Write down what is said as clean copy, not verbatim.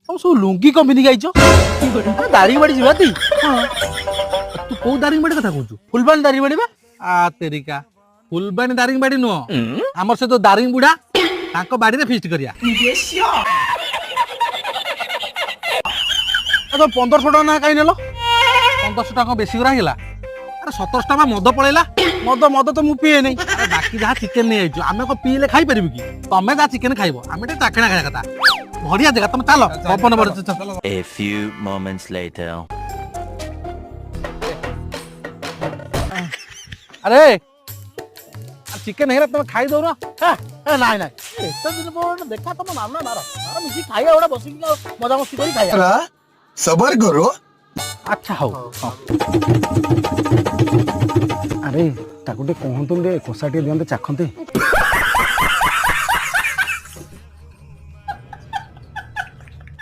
तुम सब लुंगी कम पिंधिक आइछ दारिंगबाड़ी जीवा ती तू को दारिंगबाड़ी कथा कहू फुलबाणी दारिंगबाड़ी बा आ तेरिका फुलबाणी दारिंगबाड़ी नुह हमर से तो दारिंग बुढ़ा तांको बाड़ी रे फीस्ट करिया तो 1500 टका ना कहीं नेलो 1500 टका बेसी गुरा हिला अरे 1700 टका मद पळेला मद तो मु पिए नहीं अरे बाकी जहाँ चिकेन नहीं आइछ आमे को पीले खाई परिबि की तमे जा चिकेन खाइबो आमे ते चाखणा खाया कथा बढ़िया जगह तुम चलो पवन बर चलो A few moments later. अरे चिकेन हेरा तुम खाई दो ना नाई नाई एत दिन पर देखा तुम मारना मार मार मिसी खाइया ओडा बसी मजा मस्ती करी खाइया सबर करो अच्छा हो अरे ताकुटे कहंतुन रे कोसाटी दियंते चाखंते